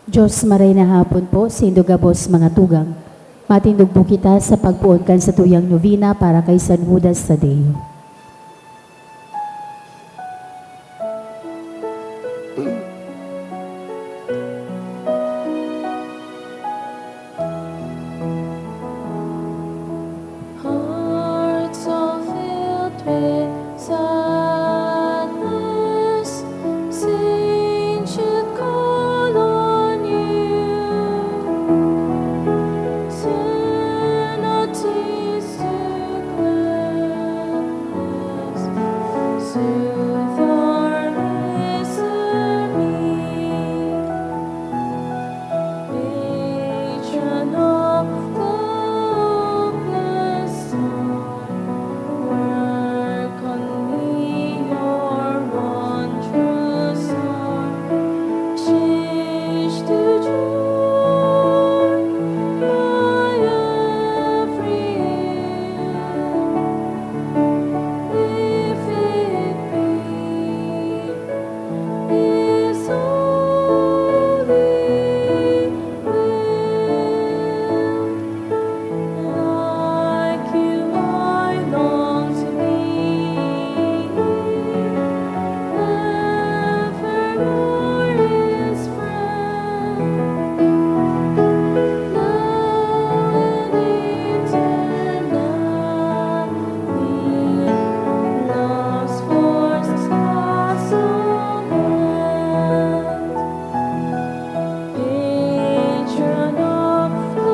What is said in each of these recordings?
Diyos maray na hapon po, sa indugabos mga tugang. Matindog po kita sa pagpuon sa tuyang novena para kay San Judas Tadeo. Hearts all filled with sadness, saints should call on you. Turn our tears to gladness, soothe our misery. Patron of the hopeless heart, work on me your wondrous art. Change to joy my every ill, if it be His holy will. Like you, I long to be evermore His friend, now and eternally. Love's forces castle end. Patron of the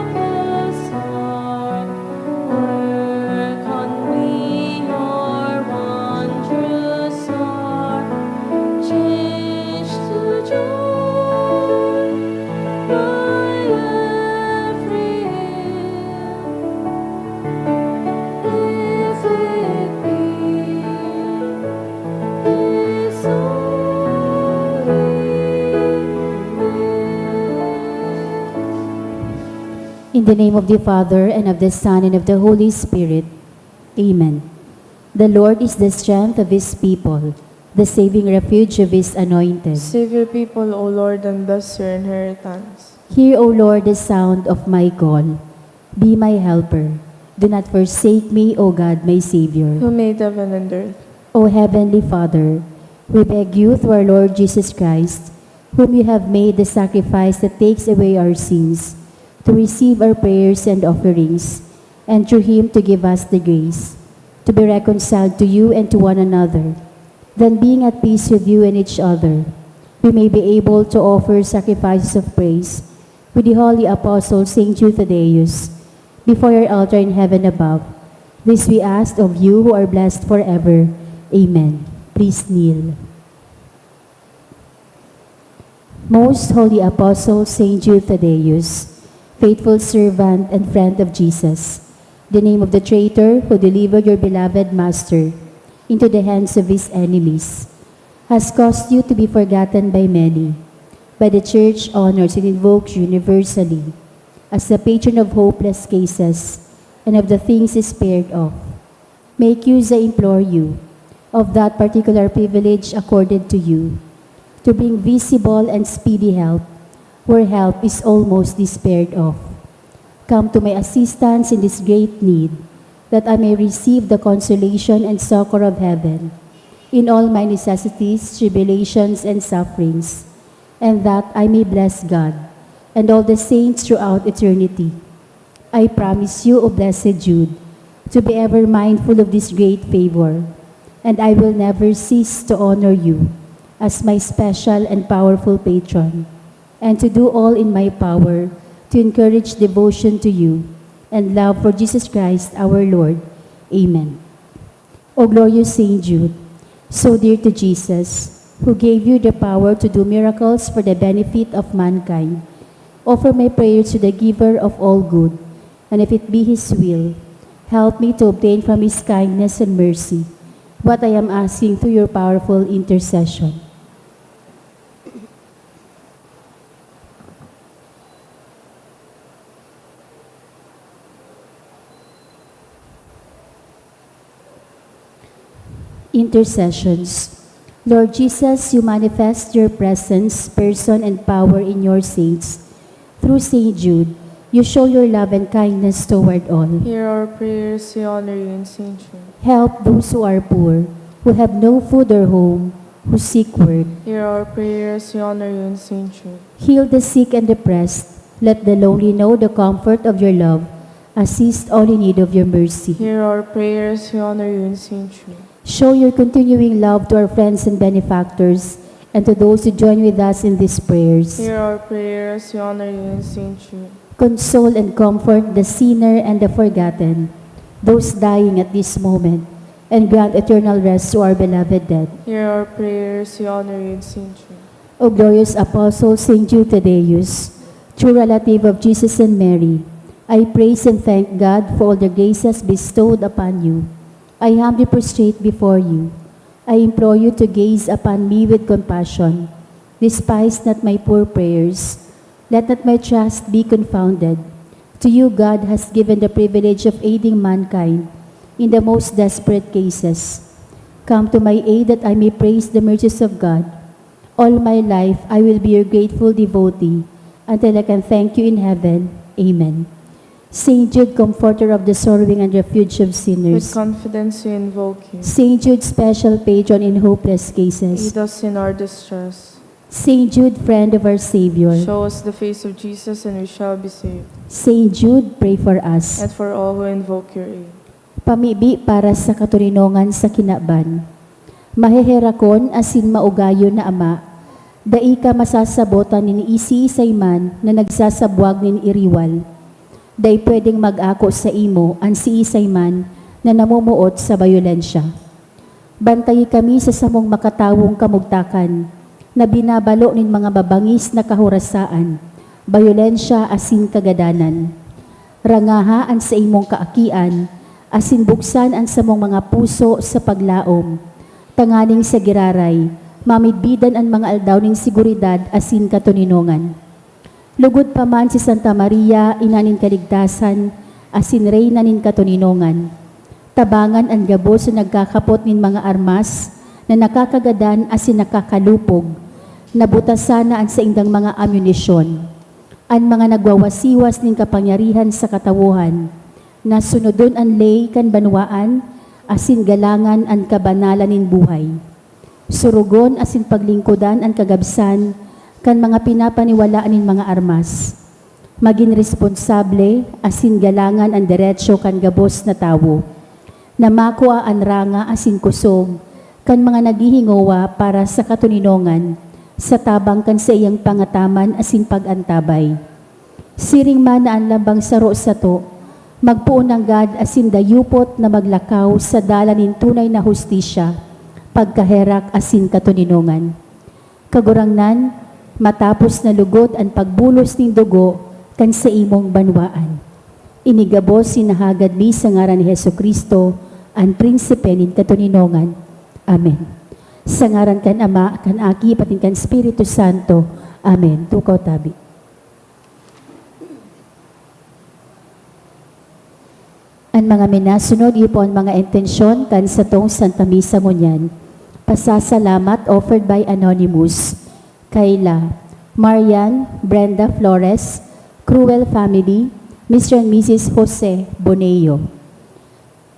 hopeless heart, work on me your wondrous art. Change to joy my every ill, if it be His holy will. In the name of the Father, and of the Son, and of the Holy Spirit. Amen. The Lord is the strength of His people, the saving refuge of His anointed. Save your people, O Lord, and bless your inheritance. Hear, O Lord, the sound of my call. Be my helper. Do not forsake me, O God, my Savior. Who made heaven and earth? O Heavenly Father, we beg you through our Lord Jesus Christ, whom you have made the sacrifice that takes away our sins, to receive our prayers and offerings, and through him to give us the grace to be reconciled to you and to one another. Then, being at peace with you and each other, we may be able to offer sacrifices of praise with the holy apostle Saint Jude Thaddeus before your altar in heaven above. This we ask of you who are blessed forever. Amen. Please kneel. Most Holy Apostle Saint Jude Thaddeus, faithful servant and friend of Jesus, the name of the traitor who delivered your beloved Master into the hands of his enemies, has caused you to be forgotten by many. By the Church honors and invokes you universally as the patron of hopeless cases and of the things despaired of. Make use, I implore you, of that particular privilege accorded to you, to bring visible and speedy help where help is almost despaired of. Come to my assistance in this great need, that I may receive the consolation and succor of heaven in all my necessities, tribulations, and sufferings, and that I may bless God and all the saints throughout eternity. I promise you, O blessed Jude, to be ever mindful of this great favor, and I will never cease to honor you as my special and powerful patron, and to do all in my power to encourage devotion to you and love for Jesus Christ our Lord. Amen. O glorious Saint Jude, so dear to Jesus, who gave you the power to do miracles for the benefit of mankind, offer my prayers to the giver of all good, and if it be his will, help me to obtain from his kindness and mercy what I am asking through your powerful intercession. Intercessions. Lord Jesus, you manifest your presence, person, and power in your saints. Through Saint Jude, you show your love and kindness toward all. Hear our prayers, we honor you in Saint Jude. Help those who are poor, who have no food or home, who seek work. Hear our prayers, we honor you in Saint Jude. Heal the sick and depressed. Let the lonely know the comfort of your love. Assist all in need of your mercy. Hear our prayers, we honor you in Saint Jude. Show your continuing love to our friends and benefactors and to those who join with us in these prayers. Hear our prayers, we honor you in Saint Jude. Console and comfort the sinner and the forgotten, those dying at this moment, and grant eternal rest to our beloved dead. Hear our prayers, we honor you in Saint Jude. O glorious Apostle Saint Jude Thaddeus, true relative of Jesus and Mary, I praise and thank God for all the graces bestowed upon you. I humbly prostrate before you. I implore you to gaze upon me with compassion. Despise not my poor prayers. Let not my trust be confounded. To you God has given the privilege of aiding mankind in the most desperate cases. Come to my aid that I may praise the mercies of God. All my life I will be your grateful devotee until I can thank you in heaven. Amen. Saint Jude, comforter of the sorrowing and refuge of With sinners. confidence we invoke you. Saint Jude, special patron in hopeless cases. Aid us in our distress. Saint Jude, friend of our Savior. Show us the face of Jesus and we shall be saved. Saint Jude, pray for us. And for all who invoke your aid. Pamibi para sa katurinongan sa kinaban. Maheherakon asin maugayo na ama, dai ka masasabotan ni isi-isay man na nagsasabwag nin iriwal. Dai pwedeng mag-ako sa imo ang si-isay man na namumuot sa bayolensya. Bantayi kami sa samong makatawong kamugtakan na binabalo nin mga babangis na kahurasaan, bayolensya asin kagadanan. Rangahaan sa imong kaakian, asin buksan ang samong mga puso sa paglaom, tanganing sa giraray, mamidbidan ang mga aldaw ning seguridad asin katuninongan. Lugod pa man si Santa Maria, ina nin kaligtasan, asin reyna nin katuninongan. Tabangan ang gabos sa nagkakapot nin mga armas na nakakagadan asin nakakalupog, nabutasan na ang sa indang mga ammunisyon. Ang mga nagwawasiwas nin kapangyarihan sa katawuhan, na sunodon ang lay kan banwaan, asin galangan ang kabanalan nin buhay. Surugon asin paglingkudan ang kagabsan, kan mga pinapaniwalaan nin mga armas. Maging responsable, asin galangan ang diretsyo kan gabos na tawo. Namakua ang ranga asin kusog, kan mga naghihingowa para sa katuninongan, sa tabang kan sa iyang pangataman asin pagantabay. Siring man na ang lambang saro sa to, magpuon ng God asin dayupot na maglakaw sa dalanin tunay na hustisya, pagkaherak asin katuninongan. Kagurangnan, matapos na lugod ang pagbulos ning dugo kan sa imong banwaan. Inigabos sinahagad mi sa ngaran ni Hesukristo, ang prinsipe nin katuninongan. Amen. Sa ngaran kan Ama, kan Aki, pating kan Espiritu Santo. Amen. Tukaw tabi. Ang mga minasunod, ipo ang mga intensyon kan sa tong Santa Misa Ngunyan. Pasasalamat offered by Anonymous. Kayla, Marian, Brenda Flores, Cruel Family, Mr. and Mrs. Jose Boneo.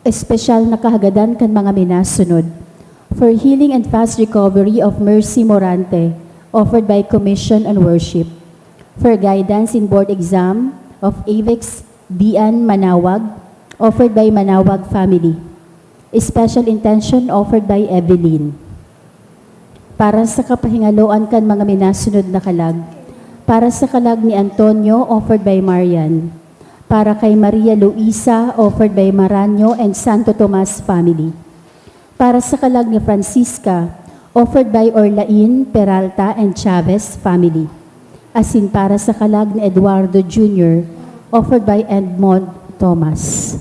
Espesyal na kahagadan kan mga minasunod. For healing and fast recovery of Mercy Morante, offered by Commission on Worship. For guidance in board exam of AVEX Dian Manawag, offered by Manawag Family. Special intention offered by Evelyn. Para sa kapahingaloan kan mga minasunod na kalag. Para sa kalag ni Antonio, offered by Marian. Para kay Maria Luisa, offered by Maranyo and Santo Tomas Family. Para sa kalag ni Francisca, offered by Orlain, Peralta and Chavez Family. Asin para sa kalag ni Eduardo Jr., offered by Edmond Thomas.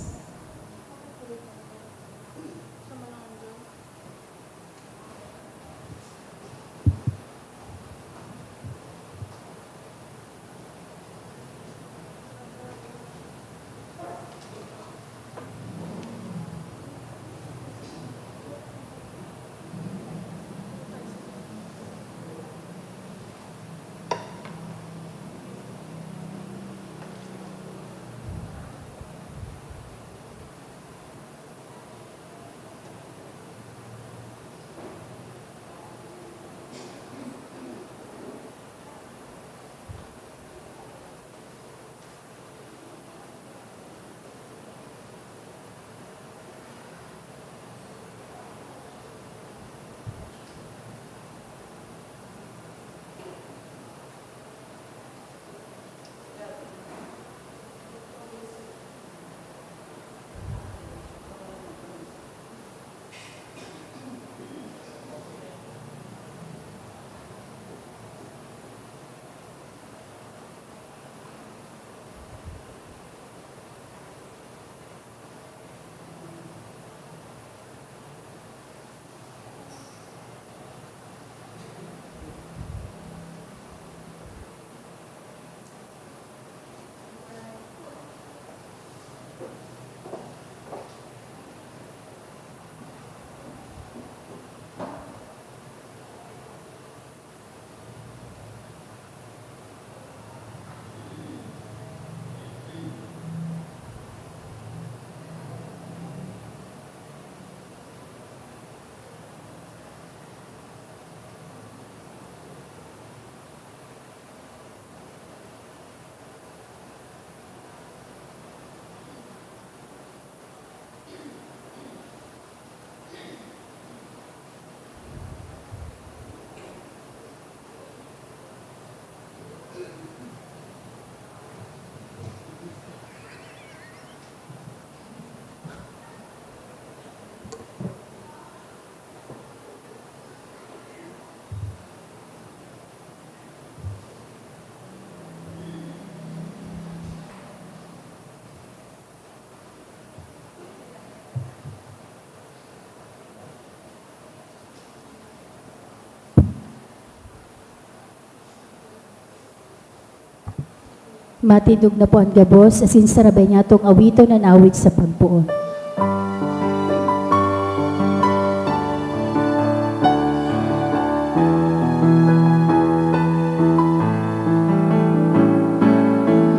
Matindog na po ang gabos, asin sarabay niya itong awito ng awit sa pagpuon.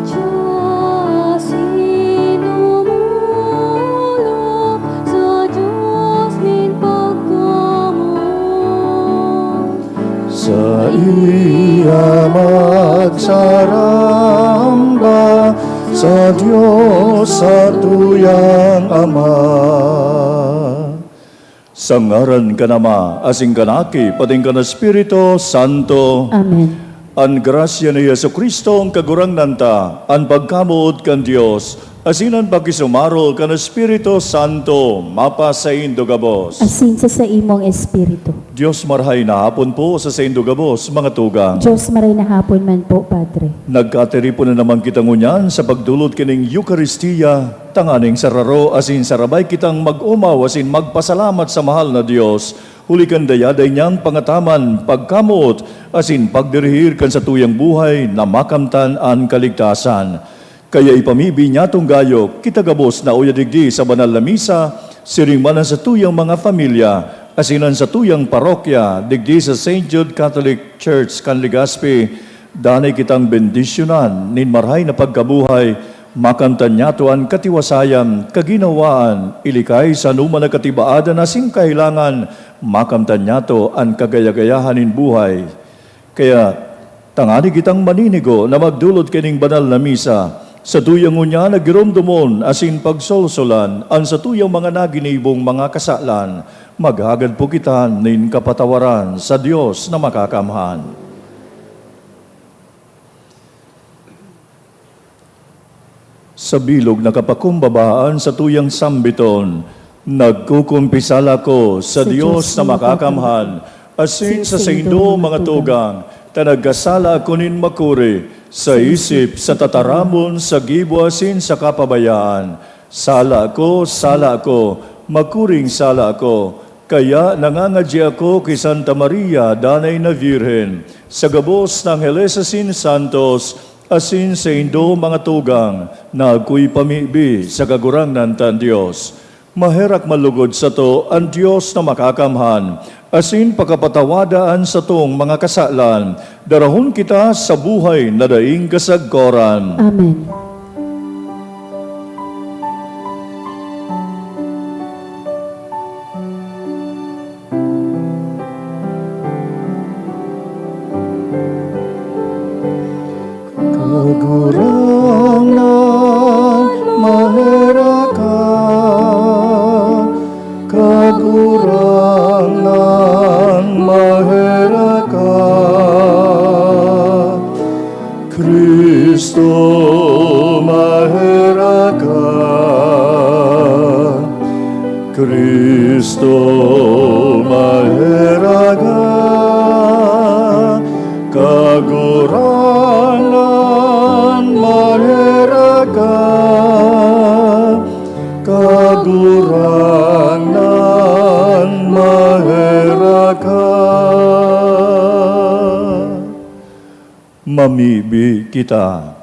Diyos, sinumulong sa Diyos nin pagkamot. Sa iya magsaramba sa Diyos sa tuyang Ama. Sa ngaran ka nama, asing kanaki, pating ka na Espiritu Santo. Amen. Ang grasya ni Yesu Kristo ang kagurang nanta, ang pagkamuod kan Diyos, asinan pagkisumarol kan Espiritu Santo, mapa sa indogabos. Asin sa imong espiritu. Diyos marhay na hapon po sa indogabos, mga tugang. Diyos maray na hapon man po, Padre. Nagkateri po na naman kita ngunyan sa pagdulot kining Eucharistia, tanganing sararo asin sarabay kitang mag-umaw asin magpasalamat sa mahal na Diyos. Huli kan dayaday niyang pangataman, pagkamot, asin pagdirihir kan sa tuyang buhay na makamtan ang kaligtasan. Kaya ipamibi niya tong gayo, kitagabos na uyadigdi sa banal na misa, siringmanan sa tuyang mga pamilya, asinan sa tuyang parokya, digdi sa St. Jude Catholic Church, Canlegazpi, danay kitang bendisyonan, ninmarhay na pagkabuhay, makamtan niya to ang katiwasayam, kaginawaan, ilikay sa numa na katibaada na singkailangan, makamtan niya to ang kagayagayahanin buhay. Kaya tangani kitang maninigo na magdulot kining banal na misa, sa tuyang unya nagiromdomon asin pagsolsolan, ang sa tuyang mga naginibong mga kasalan, maghagad po kita nin kapatawaran sa Diyos na makakamhan. Sa bilog na kapakumbabaan sa tuyang sambiton, nagkukumpisala ko sa Diyos na makakamhan, asin sa saindo mga tugang, tanagkasala ko nin makuri, sa isip, sa tataramon, sa gibo asin sa kapabayaan. Sala ko, makuring sala ko, kaya nangangadya ako kay Santa Maria, danay na Virhen, sa gabos ng Helesasin Santos, asin sa indo mga tugang, na ako'y pamibi sa kagurang nantan Diyos. Maherak malugod sa to ang Diyos na makakamhan, asin pagkapatawadaan sa tong mga kasalan, darahon kita sa buhay na daing kasagkoran. Amen. Kagurang nan maheraka, kagurang nan maheraka, Kristo maheraka, Kristo maheraka, kagurangan maheraka, kagurangan maheraka. Mamibi kita.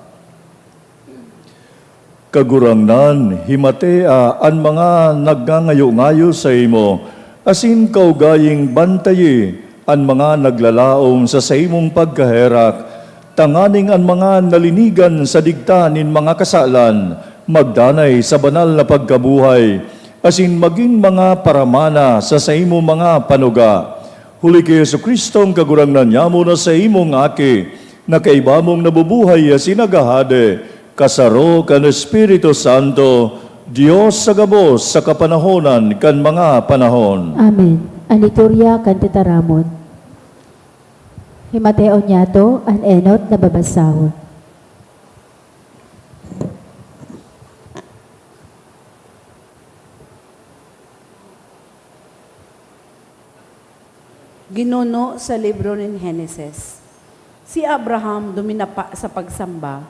Kagurangnan, himatea ang mga nagngangayo-ngayo sa imo, asin kaugaying bantayi ang mga naglalaom sa imong pagkaherak, tanganing ang mga nalinigan sa digtanin mga kasalan, magdanay sa banal na pagkabuhay, asin maging mga paramana sa imong mga panuga. Huli kay Yesu Kristong kagurangnan niya mo na sa imong aki, na kaibamong nabubuhay asin nagahade, kasaro kan Espiritu Santo, Diyos sa gabos sa kapanahonan kan mga panahon. Amen. Ang liturya kan titaramon. Himateo niya to, ang enot na babasahon. Ginuno sa libro ng Henesis. Si Abraham duminapa sa pagsamba,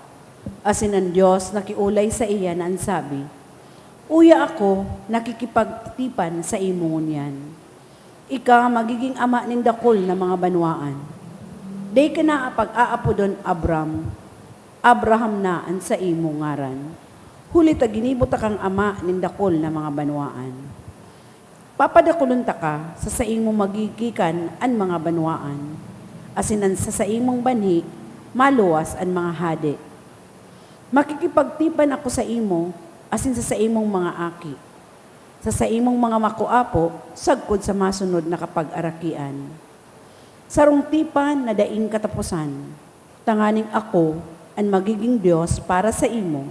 asin ang Diyos nakiulay sa iya na ansabi, "Uya ako, nakikipagtipan sa imong yan. Ika magiging ama ning dakol na mga banwaan. Day ka na pag-aapo don Abram, Abraham na an sa imo ngaran. Huli ta ginibot kang ama nin dakol na mga banwaan. Papadakulon ta ka sa imo magigikan an mga banwaan. Asin an sa imong banhi, maluwas an mga hade. Makikipagtipan ako sa imo, asin sa imong mga aki. Sa imong mga makuapo, sagkod sa masunod na kapag-arakian. Sarong tipan na daing katapusan, tanganing ako ang magiging Diyos para sa imo,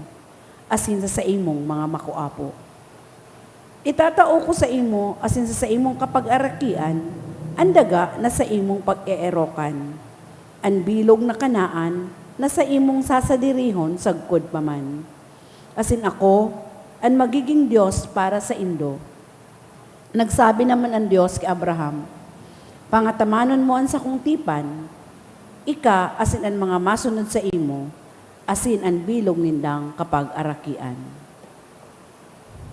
asin sa imong mga makuapo. Itatao ko sa imo, asin sa imong kapag-arakian, ang daga na sa imong pag-eerokan, ang bilog na kanaan na sa imong sasadirihon sagkod paman. Asin ako, ang magiging Diyos para sa Indo. Nagsabi naman ang Diyos kay Abraham, pangatamanon mo ang sakong tipan, ika asin ang mga masunod sa imo, asin ang bilog nindang kapag arakian.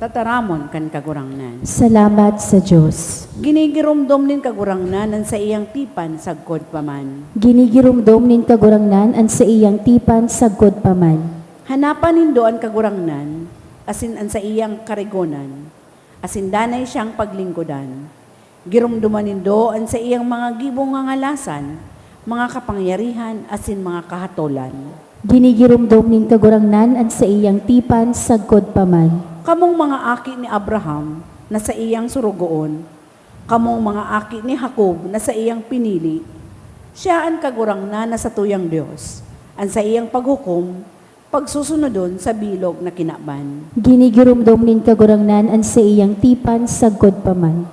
Tataramon kan kagurangnan. Salamat sa Diyos. Ginigirumdom nin kagurangnan ang sa iyang tipan sagkod paman. Ginigirumdom nin kagurangnan an sa iyang tipan sagkod paman. Hanapan nindo ang kagurangnan, asin ang sa iyang karigonan, asin danay siyang paglingkodan. Girumduman nindo ang sa iyang mga gibong ngalasan, mga kapangyarihan, asin mga kahatolan. Ginigirumdom nin kagurangnan an sa iyang tipan sagkod paman. Kamong mga aki ni Abraham na sa iyang surugoon, kamong mga aki ni Jacob na sa iyang pinili, siya ang kagurangnan na sa tuyang Diyos, ang sa iyang paghukom, pagsusunodon sa bilog na kinaban. Ginigirumdom nin kagurangnan an sa iyang tipan sagkod paman.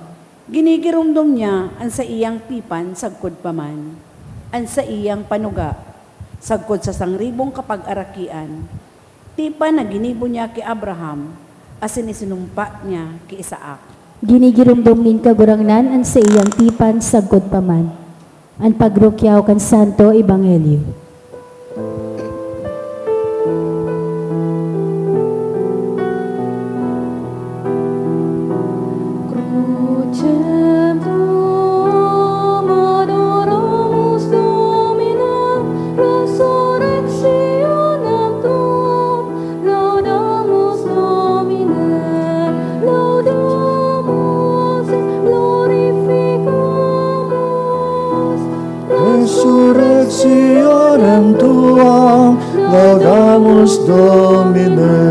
Ginigirumdom niya ang sa iyang pipan sagkod paman, ang sa iyang panuga, sagkod sa sangribong kapag-arakian, tipan na ginibo niya kay Abraham, asin isinumpa niya kay Isaac. Ginigirumdom nin kagurangnan an sa iyang tipan sagkod paman. An pagrukyaw kan Santo Ebanghelyo. Crucem tuum adoramus Domine, resurrectionem tuum laudamus Domine, laudamus et glorificamus. Resurrectionem tuam, laudamus Domine.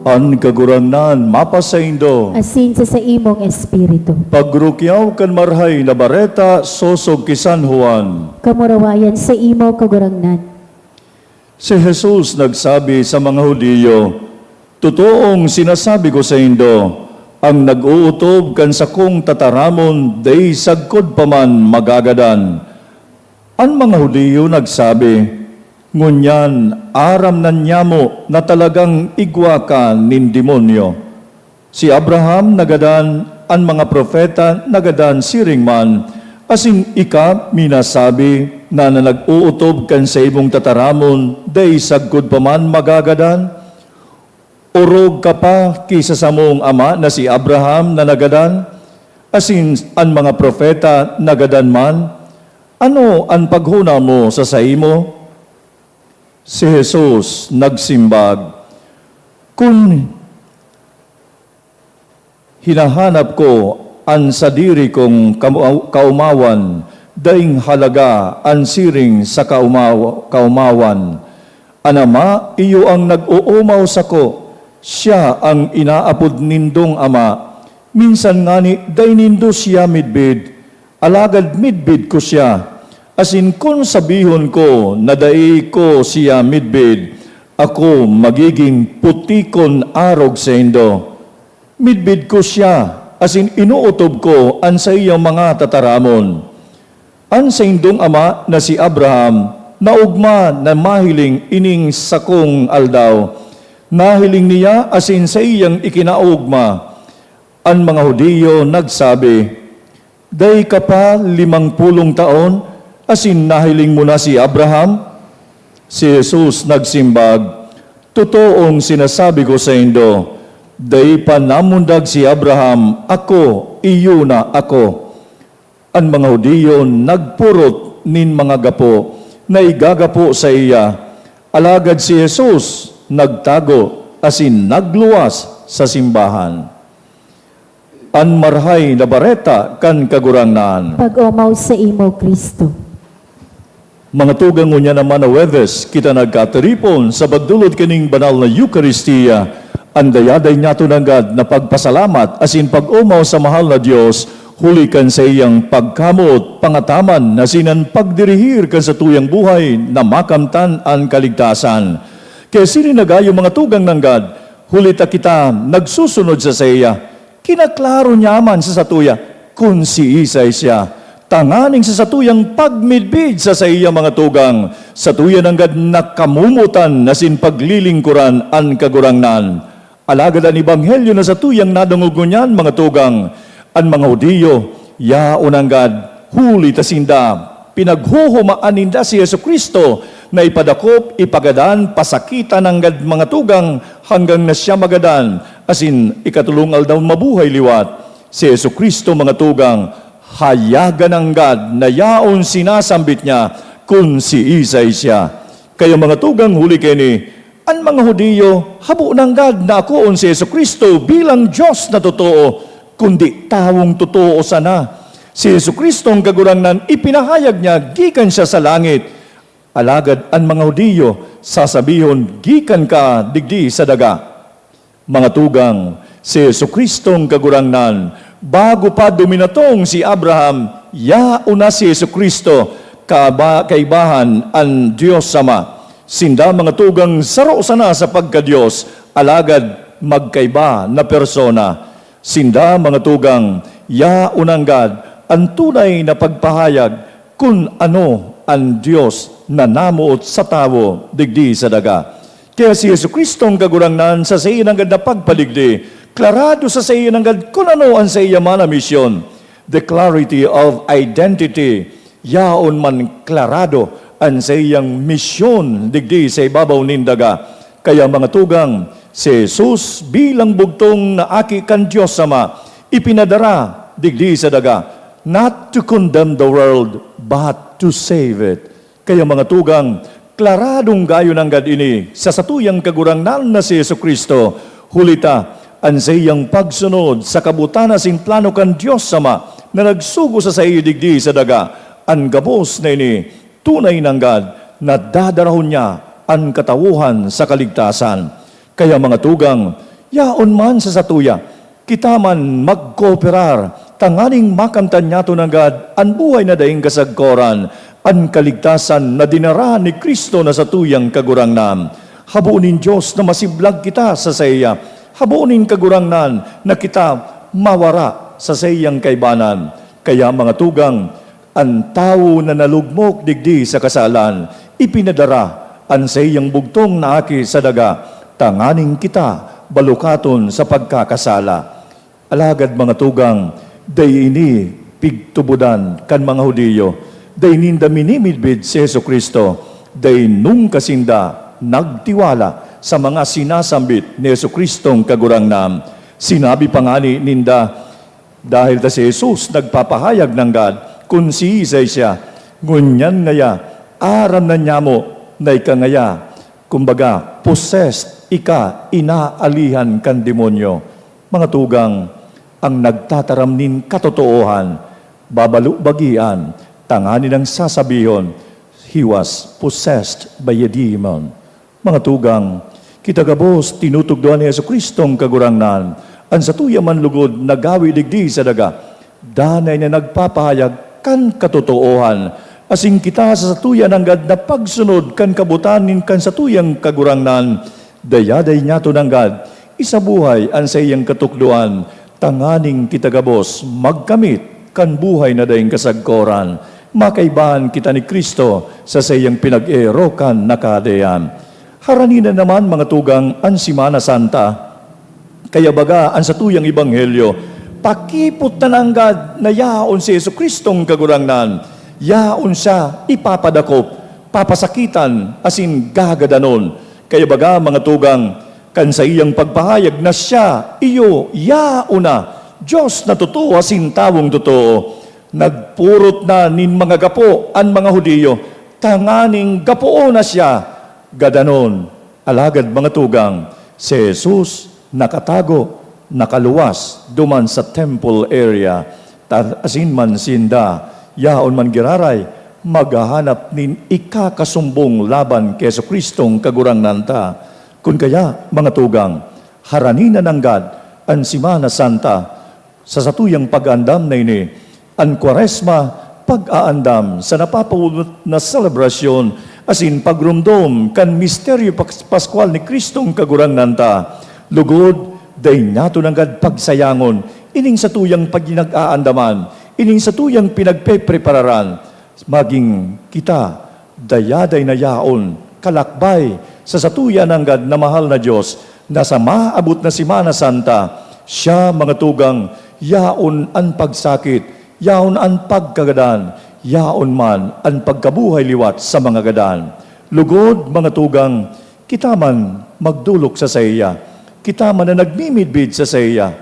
An kagurangnan mapasaindo, Asin sa imong espiritu. pagrukyaw kan marhay na bareta sosog ki San Juan. Kamurawayan sa imo kagurangnan. Si Jesus nagsabi sa mga Hudiyo, totoong sinasabi ko sa indo, ang nag-uutob kan sakong tataramon, day sagkod paman magagadan. Ang mga Hudiyo nagsabi, ngunyan aram nan nyamo na talagang igwa ka nin demonyo. Si Abraham nagadan, ang mga propeta nagadan siring man, asin ika minasabi na nag-uutob kan sa imong tataramon, day sagkod paman magagadan. Urog ka pa kisa sa mong ama na si Abraham na nagadan, asin ang mga propeta nagadan man. Ano ang paghuna mo sa saimo? Si Jesus nagsimbag, kung hinahanap ko ang sadiri kong kaumawan, daing halaga ang siring sa kaumawan. Anama, iyo ang nag-uumaw sako, siya ang inaapod nindong ama. Minsan ngani, day nindo siya midbid, alagad midbid ko siya. Asin kung sabihon ko na dai ko siya midbid, ako magiging putikon arog sa indo. Midbid ko siya, asin inuutob ko ang sa iyong mga tataramon. Ang sa indong ama na si Abraham, naugma na mahiling ining sakong aldaw. Nahiling niya asin sa iyang ikinaugma. Ang mga Hudiyo nagsabi, day ka pa 50 taon, asin nahiling mo na si Abraham? Si Jesus nagsimbag, totoong sinasabi ko sa indo, day pa namundag si Abraham, ako, iyo na ako. Ang mga Hudiyo nagpurot nin mga gapo, na igagapo sa iya. Alagad si Jesus nagtago asin nagluwas sa simbahan. An marhay na bareta kan kagurangnan. Pag-umaw sa imo, Kristo. Mga tugang niya naman na Webes, kita nagkataripon sa pagdulot kining banal na Eucharistia, ang dayaday niya tunanggad na pagpasalamat asin pag-umaw sa mahal na Diyos, huli kan sa iyang pagkamot, pangataman na sinan pagdirihir kan sa tuyang buhay na makamtan ang kaligtasan. Kaya sini nagayo mga tugang nanggad, huli ta kita nagsusunod sa iya. Kinaklaro niyaman sa satuya kung si Isay siya. Tanganing sa satuyang pagmidbid sa iya mga tugang, satuya nanggad nakamumutan na sin paglilingkuran ang kagurangnan. Alagad ang ibanghelyo na satuyang nadangugunyan mga tugang, ang mga Hudiyo, yaunanggad, huli tasinda, pinaghuhumaan ninda si Yesu Kristo na ipadakop, ipagadan, pasakitan nanggad mga tugang hanggang na siya magadan, asin ikatulong aldaw mabuhay liwat. Si Yesu Kristo mga tugang, hayagan nanggad na yaon sinasambit niya kung si Isay siya. Kaya mga tugang huli kini, ang mga Hudiyo, habo nanggad na akoon si Yesu Kristo bilang Diyos na totoo, kundi tawong totoo sana. Si Yesu Kristo ang kagurangnan, ipinahayag niya, gikan siya sa langit. Alagad ang mga Hudiyo, sasabihon, gikan ka digdi sa daga. Mga tugang, si Yesu Kristo ang kagurangnan, bago pa duminatong si Abraham, yauna si Yesu Kristo, kaibahan ang Diyos Sama. Sinda mga tugang, saro sana sa pagka-Diyos, alagad magkaiba na persona. Sinda mga tugang, yaunanggad, ang tunay na pagpahayag kung ano ang Diyos na namuot sa tao digdi sa daga. Kaya si Yesu Kristo ang kagurangnan sa iya nanggad na pagpaligdi, klarado sa iya nanggad kung ano ang sa iya mana misyon. The clarity of identity, yaon man klarado ang sa iyang misyon digdi sa ibabaw nindaga. Kaya mga tugang, si Jesus bilang bugtong na aki kan Diyos Sama, ipinadara digdi sa daga, not to condemn the world, but to save it. Kaya mga tugang, klaradong gayo ng gad ini sa satuyang kagurangnan na si Yesu Kristo, hulita ang sa iyang pagsunod sa kabutana sin plano kan Diyos Sama na nagsugo sa iyo digdi sa daga, ang gabos na ini, tunay ng gad na dadarahon niya ang katawuhan sa kaligtasan. Kaya mga tugang, yaon man sa satuya, kita man magkooperar, tanganing makamtan niya to ng God, ang buhay na daing kasagkoran, ang kaligtasan na dinara ni Kristo na satuyang kagurangnan. Habunin Diyos na masiblag kita sa saya, habunin kagurangnan na kita mawara sa sayang kaibanan. Kaya mga tugang, ang tao na nalugmok digdi sa kasalan, ipinadara ang sayang bugtong na aki sa daga, tanganing kita balukaton sa pagkakasala. Alagad mga tugang, day ini pigtubudan kan mga Hudiyo, day ninda minimidbid si Yesu Kristo, day nung kasinda nagtiwala sa mga sinasambit ni Yesu Kristong kagurangnan. Sinabi pa nga ni ninda, dahil ta si Jesus nagpapahayag ng God, kung si Isay siya, ngunyan ngaya, aram na niya mo, na ika ngaya, kumbaga, possessed, ika, inaalihan kan demonyo. Mga tugang, ang nagtataramnin katotoohan, babalubagian, tanganin ang sasabihon, he was possessed by a demon. Mga tugang, kita gabos, tinutugduan ni Yesu Kristong kagurangnan, ang satuya man lugod, nagawi digdi sa daga, danay na nagpapahayag kan katotoohan, asing kita sa satuyan nanggad na pagsunod kan kabutanin kan satuyang kagurangnan, dayaday niya to nanggad, isabuhay ang sa iyang katukduan, tanganing kita gabos, magkamit kan buhay na dayang kasagkoran, makaibahan kita ni Kristo sa iyang pinag-erokan na kadayan. Haranina naman mga tugang ang Simana Santa, kaya baga ang satuyang ibanghelyo, pakipot na nanggad na yaon si Yesu Kristong kagurangnan, yaon siya ipapadakop, papasakitan, asin gagadanon. Kaya baga mga tugang, kan sa iyang pagpahayag na siya, iyo, yauna, Diyos na totoo, asin tawong totoo, nagpurot na nin mga gapo ang mga Hudiyo, tanganing gapuo na siya, gadanon, alagad mga tugang, si Jesus nakatago, nakaluwas, duman sa temple area, asin man sinda, yaon man giraray, maghahanap nin ikakasumbong laban kay Kristong kagurang nanta. Kun kaya, mga tugang, haraninan ng God, ang Simana Santa, sa satuyang pag-aandam na ini, ang Kwaresma, pag-aandam sa napapulot na selebrasyon, asin pagrumdom kan misteryo Pascual ni Kristong kagurang nanta, lugod, day nato nanggad pagsayangon, ining satuyang pag-aandaman, ining satuyang pinagpeprepararan, maging kita, dayaday na yaon, kalakbay, sa satuyan nanggad na mahal na Diyos, na sa maabot na Simana Santa, siya mga tugang, yaon ang pagsakit, yaon ang pagkagadan, yaon man ang pagkabuhay liwat sa mga gadan. Lugod, mga tugang, kita man magdulok sa saya, kita man na nagmimidbid sa saya,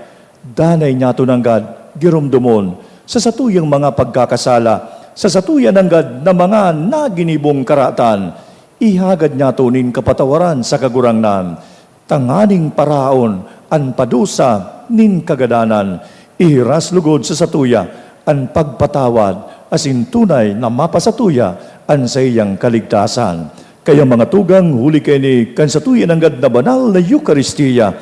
danay niya tunanggad, girumdumon, sa satuyang mga pagkakasala, sa satuyan nanggad na mga naginibong karatan, ihagad niya tunin kapatawaran sa kagurangnan, tanganing paraon, ang padusa, nin kagadanan, ihiras lugod sa satuya, ang pagpatawad, asin tunay na mapasatuya ang sa iyang kaligtasan. Kaya mga tugang, huli kayo ni kansatuyan ang na banal na Eucharistia,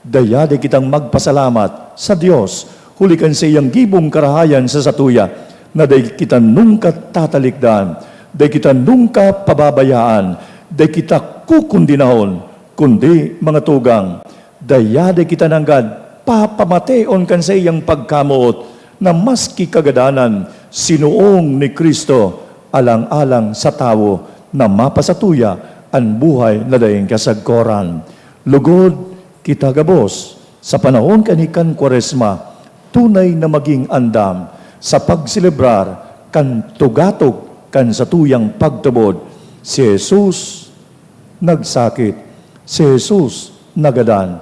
dayade kitang magpasalamat sa Diyos, huli kan sa iyang gibong karahayan sa satuya, na day kita nungka tatalikdan, day kita nungka pababayaan, day kita kukundinahon, kundi mga tugang, dayade kita nanggad, papamateon kan sa iyang pagkamuot, na maski kagadanan, sinuong ni Kristo, alang-alang sa tao, na mapasatuya ang buhay na daing kasagkoran. Lugod, kita gabos, sa panahon kanikan Kwaresma, tunay na maging andam, sa pagselebrar, kan tugatog, kan satuyang pagtubod, si Jesus nagsakit, si Jesus nagadan,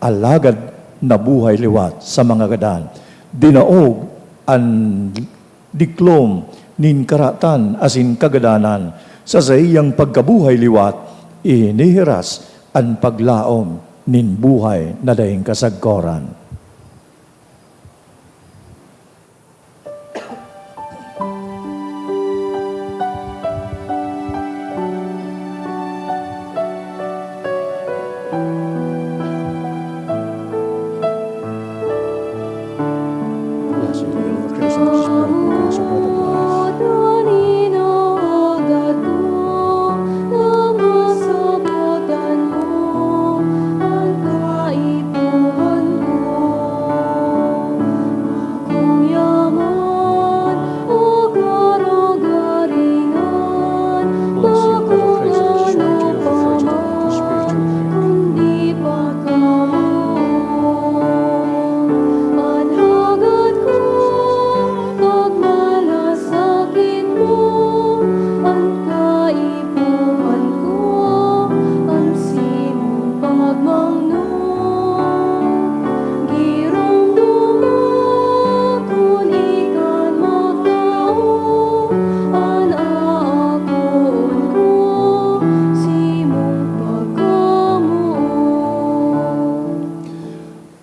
alagad na buhay liwat sa mga gadan. Dinaog ang diklom nin karatan asin kagadanan sa iyang pagkabuhay liwat, inihiras ang paglaom nin buhay na daing kasagkoran.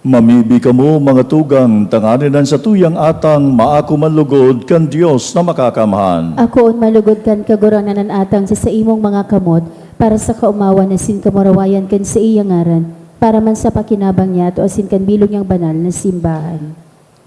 Mamibi kamo mga tugang, tanganinan sa tuyang atang maako manlugod kan Dios na makakamahan. Ako on malugod kan kaguranan atang sa imong mga kamot, para sa kaumawan na sin kamurawayan kan sa iyang ngaran, para man sa pakinabang niya to asin kan bilog niyang banal na simbahan.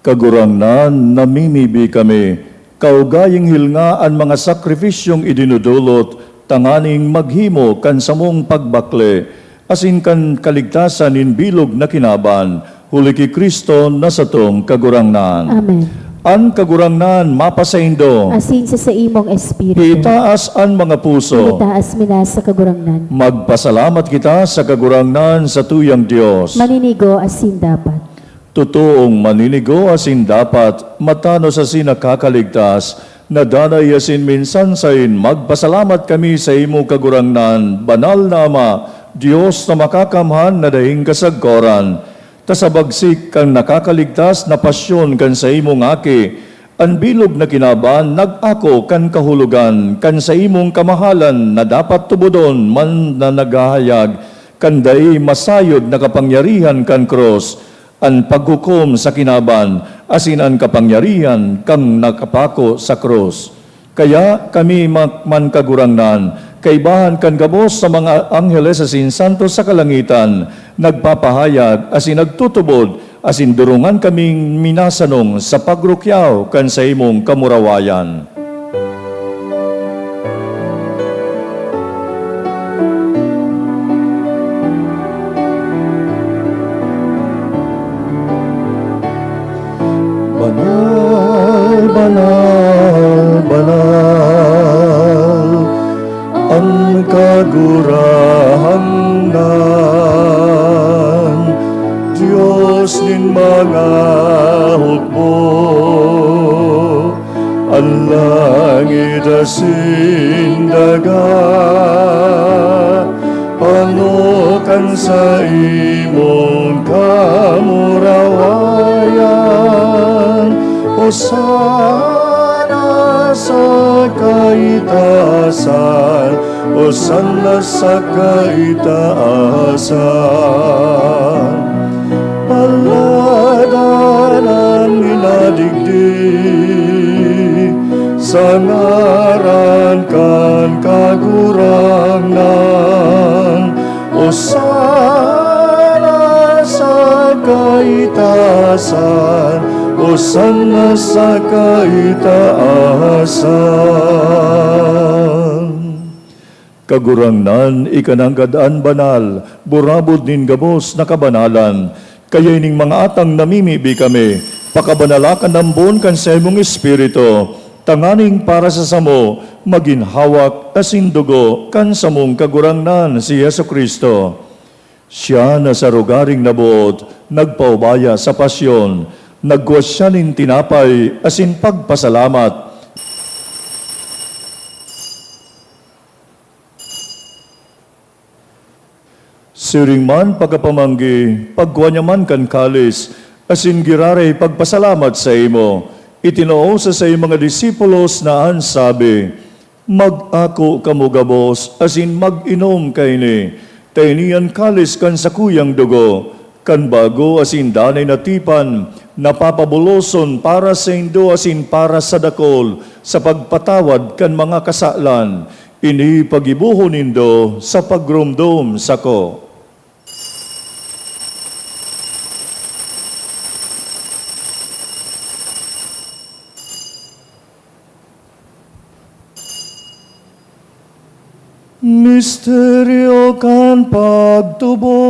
Kagurangnan, namimibi kami, kaugaying hilngaan mga sakrifisyong idinudulot, tanganing maghimo kan samong pagbakle, asin kan kaligtasan in bilog na kinaban, huli ki Kristo na satong kagurangnan. Amen. An kagurangnan mapasaindo, Asin sa imong espiritu. itaas an mga puso. Itaas mina sa kagurangnan. Magpasalamat kita sa kagurangnan sa tuyang Diyos. Maninigo asin dapat. Totoong maninigo asin dapat, matano sa sinakakaligtas, na danay asin minsan sain, magpasalamat kami sa imo kagurangnan, banal na Ama, Diyos na makakamhan na daing kasagkoran, tasabagsik kang nakakaligtas na pasyon kan sa imong aki, An bilog na kinaban, nag-ako kan kahulugan, kan sa imong kamahalan na dapat tubodon man na naghahayag, kan dai masayod na kapangyarihan kan cross, an paghukom sa kinaban, asin ang kapangyarihan kang nakapako sa cross. Kaya kami man kagurangnan, kaibahan kan gabos sa mga angheles asin santos sa kalangitan, nagpapahayag asin nagtutubod, asin durungan kaming minasanong sa pagrukyaw kan sa imong kamurawayan. Banal, banal, banal, ang kagurahanan, Diyos nin mga hukbo, ang langit asin daga, panukan sa imong kamurawayan, Hosana sa kaitaasan, Hosana sa kaitaasan. Paladan ang inadigdig, sa ngaran kan kagurangan, Hosana sa kaitaasan, Hosana sa kaitaasan. Kagurangnan, ikananggadaan banal, burabod nin gabos na kabanalan, kaya ining mga atang namimibi kami, pakabanalakan ng buon kan sa imong espiritu, tanganing para sa samo, maginhawak asin dugo kan samong kagurangnan si Yesu Kristo. Siya na sa rugaring nabuot, nagpaubaya sa pasyon, nagwas siya nin tinapay asin pagpasalamat. Siring man pagkapamanggi, pagkuha man kan kalis, asin giraray pagpasalamat sa imo, itinoo sa mga disipulos na ansabi, mag-ako kamugabos, asin mag-inom kayni, taynian kalis kan sa kuyang dugo, kan bago asin danay na tipan, napapabuloson para sa indo asin para sa dakol, sa pagpatawad kan mga kasalan, ini pagibuho nindo sa pagrumdom sako. Misteryo kan pagtubo,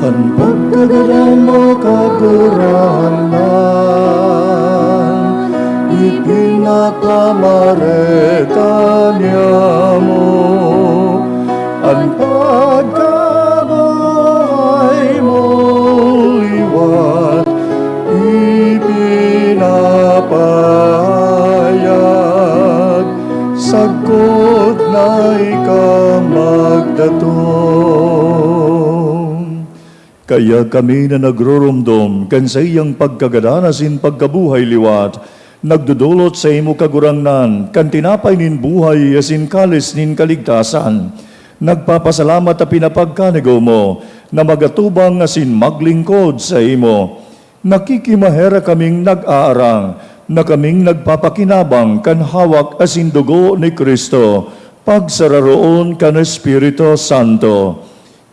ang pagkagalan mo kaguranan, ipinapamareta niya mo, ang pagkabahay mo liwat, ipinapahayag, sagkot na ikamagdatong. Kaya kami na nagrurumdom kan sa iyang pagkagadanas in pagkabuhay liwat, nagdudulot sa imo kagurangnan, kan tinapay nin buhay asin kalis nin kaligtasan. Nagpapasalamat a pinapagkanigo mo, na magatubang asin maglingkod sa imo. Nakikimahera kaming nag-aarang, na kaming nagpapakinabang kan hawak asin dugo ni Kristo, pagsararoon kan Espiritu Santo.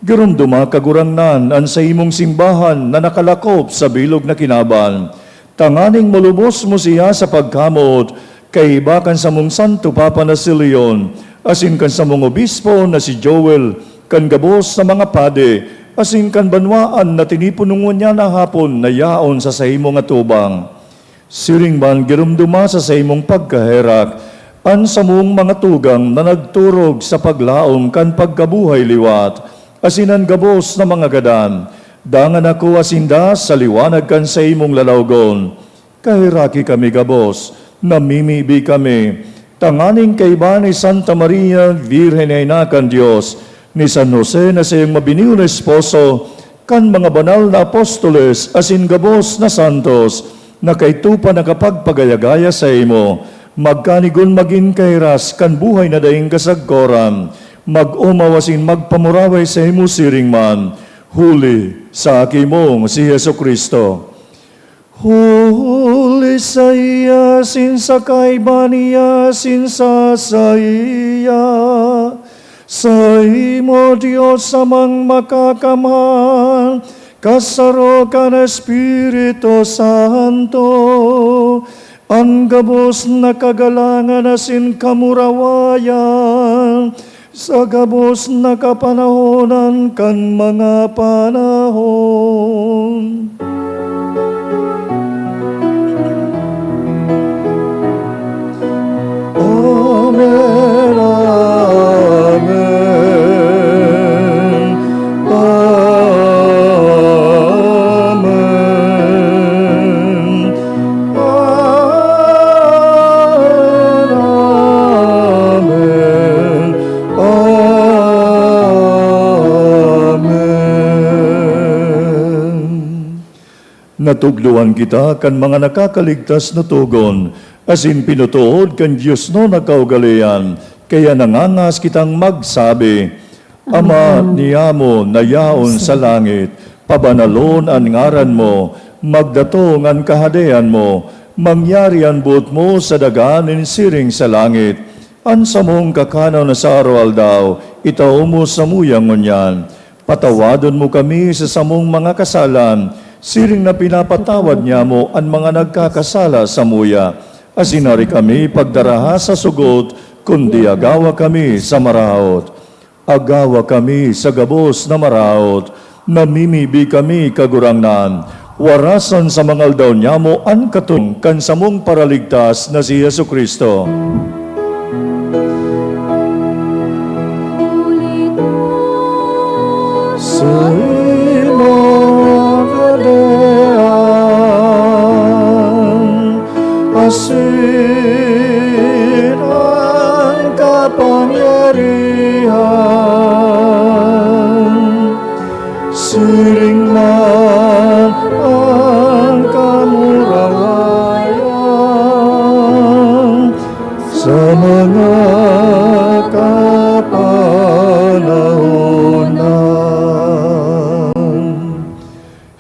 Girumduma kagurangnan an sa imong simbahan na nakalakop sa bilog na kinaban. Tanganing malubos mo siya sa pagkamot, kay bakan sa mong Santo Papa na si Leon, asin kan sa mong obispo na si Joel, kan gabos sa mga pade, asin kan banwaan na tinipunungon niya na hapon na yaon sa imong atubang. Siring man girumduma sa imong pagkaherak, an sa mong mga tugang na nagturog sa paglaom kan pagkabuhay liwat, asinan gabos na mga gadan, dangan ako asinda sa liwanag kan sa imong lalawgon. Kahiraki kami gabos, namimibi kami, tanganing kaiba ni Santa Maria, Virgen na Inakan Diyos, ni San Jose na sa iyong mabiniw na esposo, kan mga banal na apostoles asin gabos na santos, na kay tupa nakapagpagayagaya sa imo, magkanigon maging kairas kan buhay na daing kasagkoran, mag-umawasin magpamuraway sa imo siring man, huli sa akimong si Yesu Kristo. Huli sa iya, sinsakay ba niya, sinsasaya, sa imo Diyos amang makakamahal, kasaro ka na Espiritu Santo, ang gabos na kagalangan asin kamurawayan, sa gabos na kapanahonan kan mga panahon. Amen, amen, amen, amen, amen. Natugluan kita kan mga nakakaligtas na tugon, asin pinutuod kan Diyos no nakaugalian, kaya nangangas kitang magsabi, Ama niyamo na yaon sa langit, pabanalon ang ngaran mo, magdatong ang kahadean mo, mangyari ang buot mo sa daganin siring sa langit. An samong kakanaw na sa araw daw, itaw mo sa muyang ngunyan. Patawadon mo kami sa samong mga kasalan, siring na pinapatawad niya mo ang mga nagkakasala sa muya. Asinari kami pagdaraha sa sugot, kundi agawa kami sa maraot. Agawa kami sa gabos na maraot, namimibi kami kagurangnan. Warasan sa mga aldaw niya mo ang katung kan samong paraligtas na si Yesu Kristo. Sa imong kadean, asin ang kapangyarihan, siring man ang kamurawayan, sa mga kapanahonan.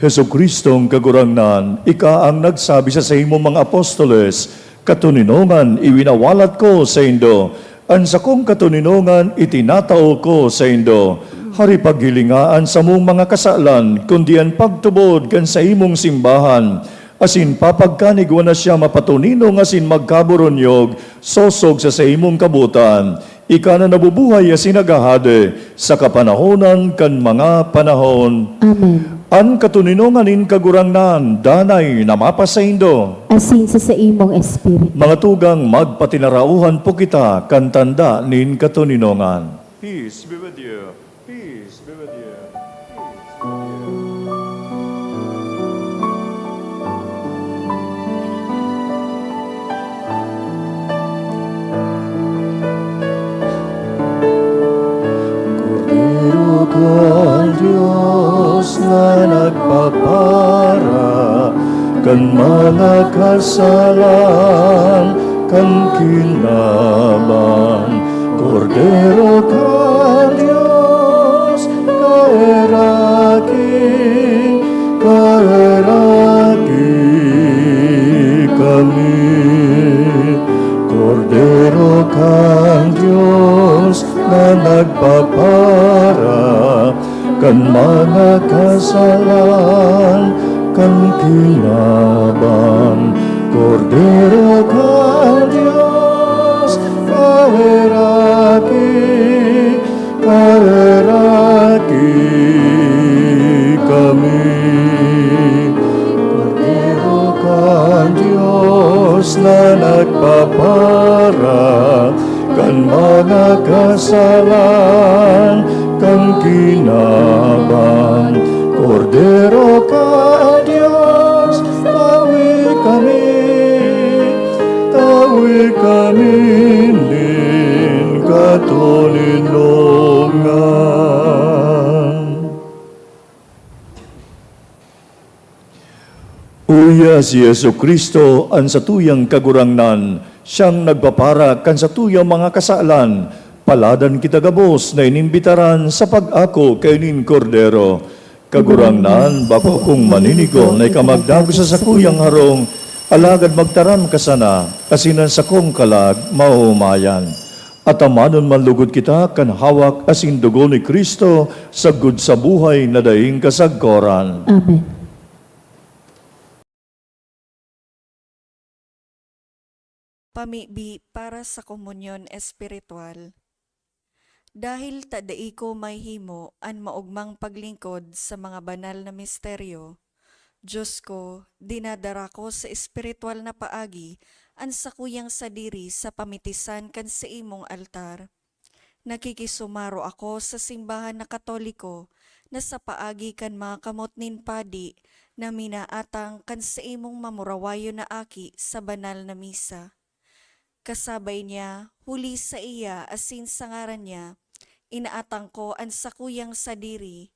Hesu Kristong kagurangnan, ika ang nagsabi sa imong mga apostoles, katuninongan iwinawalat ko sa indo, ang sakong katuninongan itinatao ko sa indo. Hari paghilingaan sa mong mga kasalan, kundi ang pagtubod kan sa imong simbahan, asin papagkanigwa na siya mapatuninong asin magkaburonyog, sosog sa imong kabutan. Ika na nabubuhay asin nagahade sa kapanahonan kan mga panahon. Amen. An katuninongan in kagurangnan, danay na mapasaindo. Asin sa imong espiritu. Mga tugang magpatinarauhan po kita, kantanda nin katuninongan. Peace be with you. Peace be with you. Cordero ka, Diyos na nagpapara, kan mga kasalan, kan kinabang. Cordero ka, Diyos, kaeraki, kaeraki kami. Cordero ka, Diyos, na nagpapara, kan mga kasalan, kan kinabang. Cordero ka, Diyos, kaheraki, kaheraki kami. Cordero ka, Diyos, na nagpapara, kan mga kasalan, kan kinabang. Cordero ka, Diyos, tawi kami nin katuninongan. si Yesu Kristo ang satuyang kagurangnan, siyang nagpapara kan satuyang mga kasalan, paladan kita gabos na inimbitaran sa pag-ako kay nin Kordero. Kagurangnan, bako kong maninigo na ikamagdago sa sakuyang harong, alagad magtaram kasana, kasinan sa kong kalag, mahumayan. At amanon manlugod kita kan hawak asin dugo ni Kristo, sagud sa buhay na daing kasagkoran. Amen. Pamibi para sa komunyon espiritual. Dahil tadai ko may himo an maugmang paglingkod sa mga banal na misteryo, Diyos ko, dinadara ko sa espiritual na paagi an sakuyang sadiri sa pamitisan kan sa imong altar. Nakikisumaro ako sa simbahan na Katoliko na sa paagi kan mga kamot nin padi na minaatang kan sa imong mamurawayo na aki sa banal na misa. Kasabay niya, huli sa iya asin sa ngaran niya, inaatang ko ang sakuyang sadiri.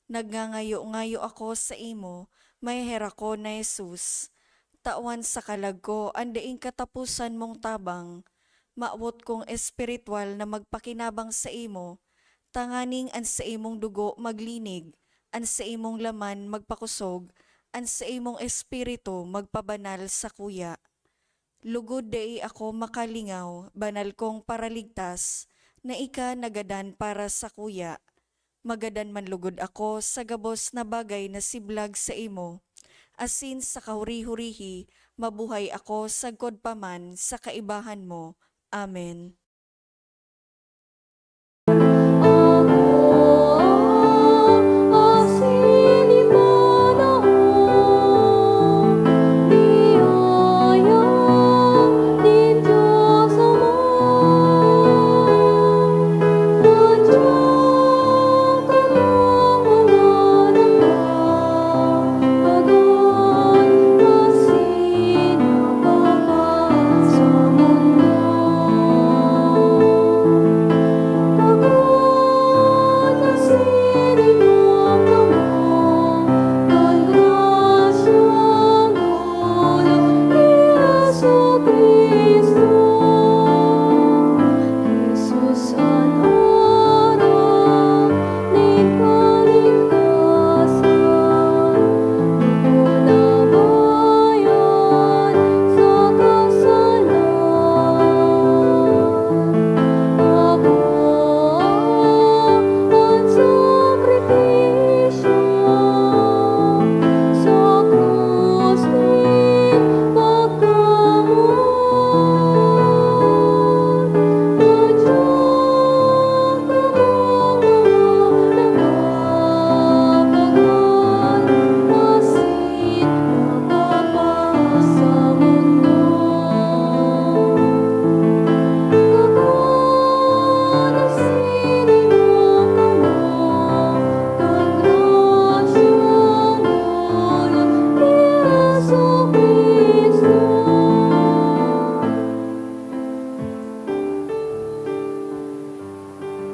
Nagngangayo-ngayo ako sa imo, may hera ko na Jesus. Tawan sa kalag ko, andaing katapusan mong tabang. Maawot kong espiritual na magpakinabang sa imo, tanganing an sa imong dugo maglinig, an sa imong laman magpakusog, an sa imong espiritu magpabanal sa kuya. Lugod dai ako makalingaw, banal kong paraligtas, na ika nagadan para sa kuya. Magadan man lugod ako sa gabos na bagay na siblag sa imo. Asin sa kahuri-hurihi, mabuhay ako sagkod paman sa kaibahan mo. Amen.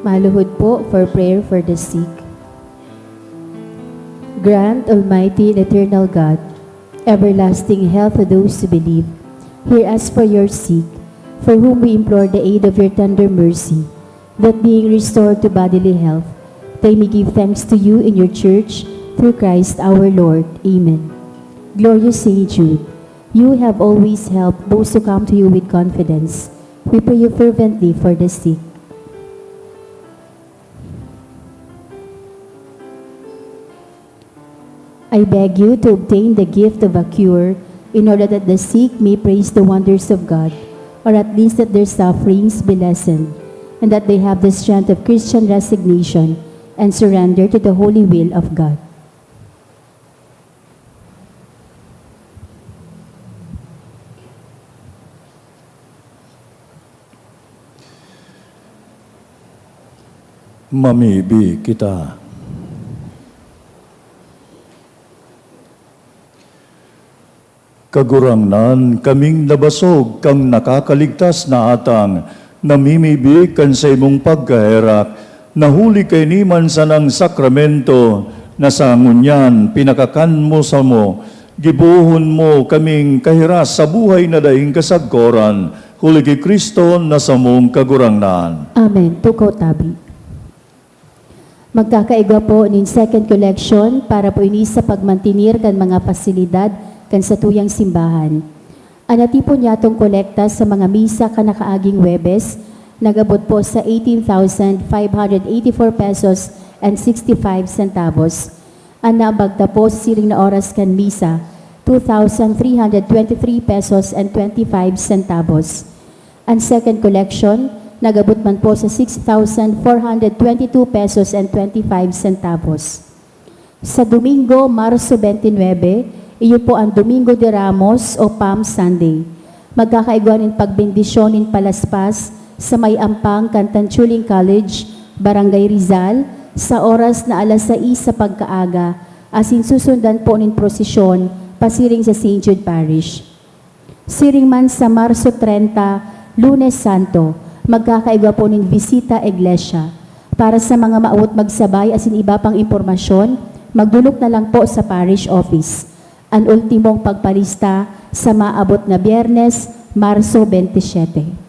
Maluhod po for prayer for the sick. Grant, Almighty and Eternal God, everlasting health to those who believe. Hear us for your sick, for whom we implore the aid of your tender mercy, that being restored to bodily health, they may give thanks to you in your church, through Christ our Lord. Amen. Glorious Saint Jude, you have always helped those who come to you with confidence. We pray you fervently for the sick. I beg you to obtain the gift of a cure, in order that the sick may praise the wonders of God, or at least that their sufferings be lessened, and that they have the strength of Christian resignation and surrender to the holy will of God. Mamibi kita. Kagurangnan kaming nabasog kang nakakaligtas na atang, namimibig kan sa imong pagkaherak, nahuli kay niman sa ng sakramento, na sa ngunyan pinakakan mo sa mo, Gibuhon mo kaming kahiras sa buhay na daing kasagkoran, huli kay Kristo na sa mong kagurangnan. Amen. Tukaw tabi. Magkakaiga po nin second collection para po ini sa pagmantinir kan mga pasilidad kan sa tuyang simbahan. Anati po niya itong kolekta sa mga misa kanakaaging Webes, nagabot po sa 18,584 pesos and 65 centavos. Ang nabagta po sa siring na oras kan misa, 2,323 pesos and 25 centavos. Ang second collection, nagabot man po sa 6,422 pesos and 25 centavos. Sa Domingo, Marso 29, iyo po ang Domingo de Ramos o Palm Sunday. Magkakaiguanin pagbendisyonin palaspas sa may ampang Cantanchuling College, Barangay Rizal, sa oras na alas 6 sa pagkaaga, asin susundan po nin prosesyon pasiring sa St. Jude Parish. Siring man sa Marso 30, Lunes Santo, magkakaigwa po nin Visita Iglesia. Para sa mga maawot magsabay asin iba pang impormasyon, magdulok na lang po sa parish office. Ang ultimong pagpalista sa maabot na Biyernes, Marso 27.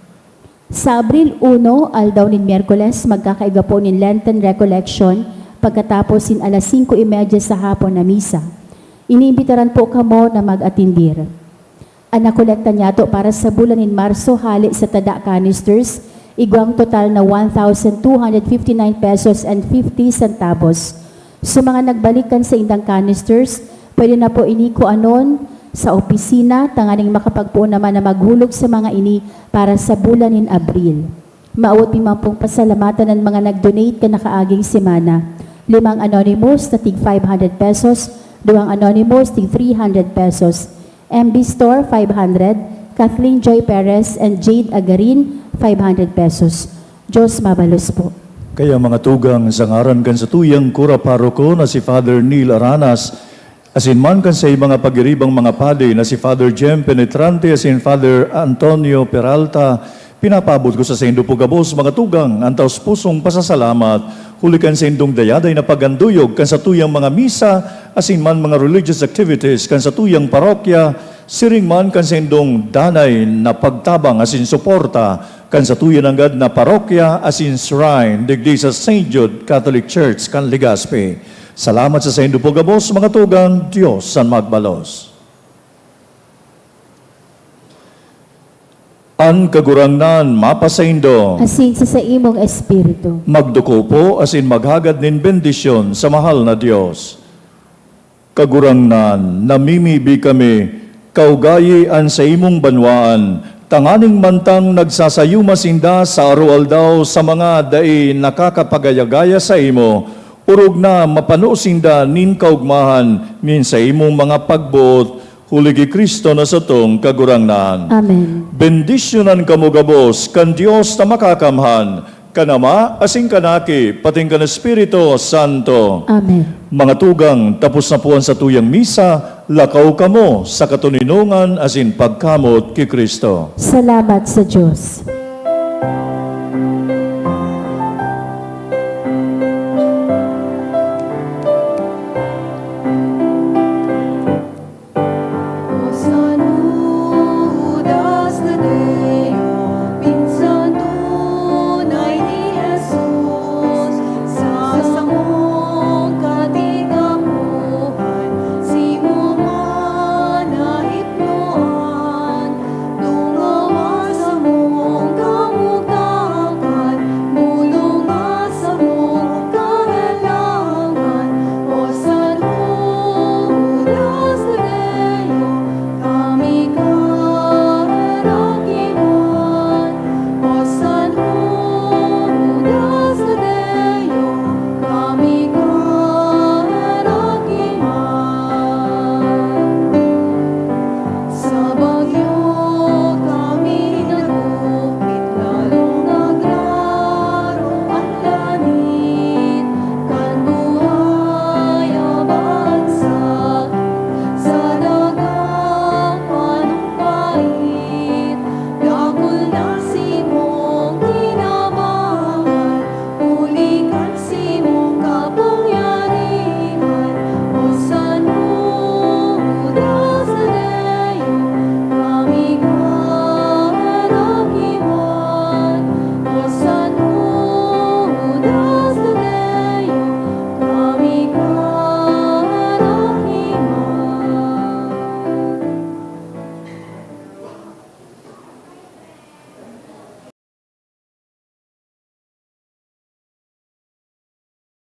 Sa Abril 1, aldaw nin Miyerkules, magkakaiga po nin Lenten Recollection pagkatapos sin alas 5:30 sa hapon na misa. Iniimbitaran po kamo na mag-atindir. Ang nakolekta niya to para sa bulan nin Marso hali sa tada canisters, igwang total na 1,259 pesos and 50 centavos. Sa mga nagbalikan sa indang canisters, pwede na po iniko anon sa opisina, tanganing makapagpuon naman na maghulog sa mga ini para sa bulan in Abril. Maawat pimampong pasalamatan ng mga nag-donate ka nakaaging semana. 5 anonymous na tig 500 pesos, 2 anonymous tig 300 pesos. MB Store 500, Kathleen Joy Perez and Jade Agarin 500 pesos. Diyos mabalos po. Kaya mga tugang sa ngaran kan sa tuyang kura paroko na si Father Neil Aranas, asin man kan sa mga pagiribang mga padi na si Father Jem Penetrante, asin Father Antonio Peralta, pinapabot ko sa Sendo Pugabos, mga tugang, ang taos pusong pasasalamat, huli kan sa indong dayaday na paganduyog, kan sa tuyang mga misa, asin man mga religious activities, kan sa tuyang parokya, siring man kan sa indong danay na pagtabang, asin suporta, kan sa tuyang anggad na parokya, asin shrine, digdi sa St. Jude Catholic Church, kan Legazpi. Salamat sa Sendo Pugabos, mga tugang, Diyos ang magbalos. An kagurangnan mapasaindo, Asin sa imong espiritu. magduko po asin maghagad nin bendisyon sa mahal na Diyos. Kagurangnan, namimibi kami, kaugayi an sa imong banwaan, tanganing mantang nagsasayumasinda sa arualdaw sa mga dai nakakapagayagaya sa imo, urog na mapanusinda nin kaugmahan nin sa imong mga pagbuot, huligi Kristo na sa tong kagurangnan. Amen. Bendisyonan kamo gabos, kan Dios na makakamhan, kanama asing kanaki, pating kan Espiritu Santo. Amen. Mga tugang, tapos na puan sa tuyang misa, lakaw kamo sa katuninungan asin pagkamot ki Kristo. Salamat sa Diyos.